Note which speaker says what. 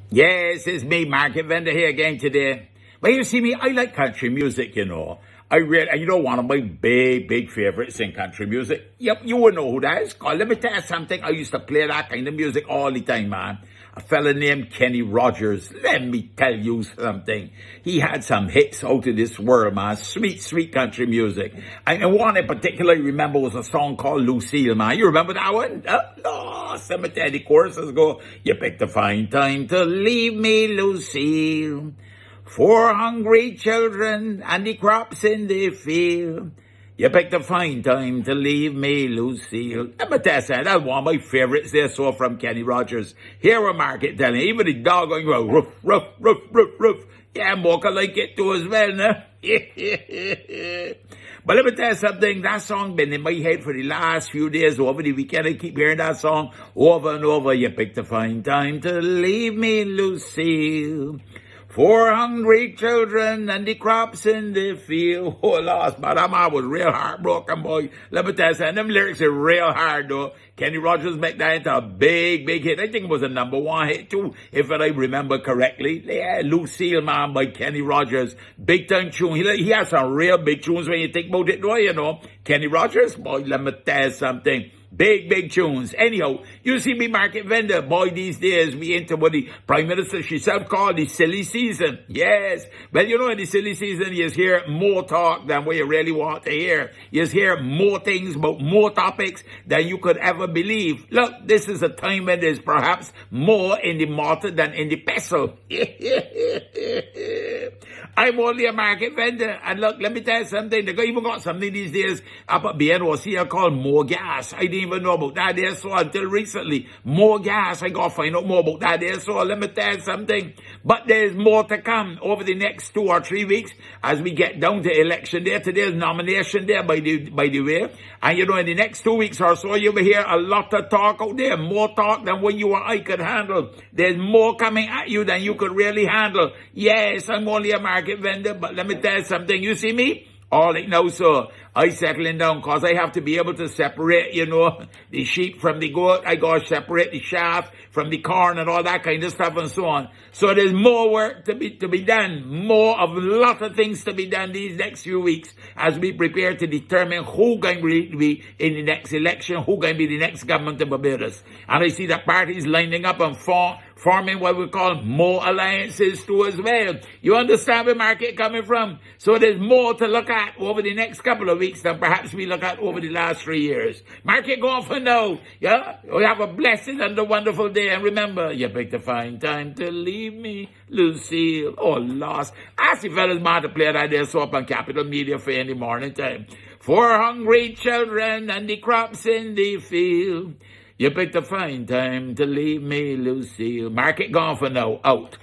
Speaker 1: Yes, it's me, Market Vendor here again today. But you see me, I like country music, you know. And you know, one of my big favorites in country music. Yep, you will know who that is. Called, let me tell you something. I used to play that kind of music all the time, man. A fella named Kenny Rogers. Let me tell you something. He had some hits out of this world, man. Sweet country music. And one in particular I remember was a song called Lucille, man. You remember that one? Oh, cemetery. The choruses go, you picked a fine time to leave me, Lucille. 4 hungry children and the crops in the field. You picked a fine time to leave me, Lucille. But that's one of my favorites there, so from Kenny Rogers. Here we Market telling, even the dog going, roof. Yeah, Mocha like it too as well, no? But let me tell you something, that song been in my head for the last few days over the weekend. I keep hearing that song over and over. You picked a fine time to leave me, Lucille. 4 hungry children and the crops in the field. Oh, lost, but that man was real heartbroken, boy. Let me tell you something, them lyrics are real hard, though. Kenny Rogers made that into a big hit. I think it was a #1 hit, too, if I remember correctly. Yeah, Lucille, man, by Kenny Rogers. Big time tune. He has some real big tunes when you think about it, though, you know. Kenny Rogers, boy, let me tell you something. Big tunes. Anyhow, you see me, Market Vendor. Boy, these days we into what the Prime Minister herself called the silly season. Yes. Well, you know, in the silly season, you hear more talk than what you really want to hear. You hear more things about more topics than you could ever believe. Look, this is a time when there's perhaps more in the mortar than in the pestle. I'm only a Market Vendor. And look, let me tell you something. They even got something these days up at BNOC called more gas. I didn't even know about that there, so until recently. More gas. I got to find out more about that there, so let me tell you something. But there's more to come over the next 2 or 3 weeks as we get down to election day. Today's nomination day, by the way. And you know, in the next 2 weeks or so, you will hear a lot of talk out there. More talk than what you or I could handle. There's more coming at you than you could really handle. Yes, I'm only a Market Vendor, but let me tell you something. You see me? All right now, so I settling down because I have to be able to separate, you know, the sheep from the goat. I got to separate the chaff from the corn and all that kind of stuff and so on. So there's more work to be done. More of a lot of things to be done these next few weeks as we prepare to determine who going to be in the next election, who going to be the next government of Barbados. And I see the parties lining up and forming what we call more alliances too as well. You understand where Market coming from? So there's more to look at over the next couple of weeks than perhaps we look at over the last 3 years. Market going for now. Yeah? We have a blessed and a wonderful day. And remember, you picked a fine time to leave me, Lucille. Oh, lost. Ask the fellas man to play that there so up on Capital Media for any morning time. 4 hungry children and the crops in the field. You picked a fine time to leave me, Lucille. Market gone for now. Out.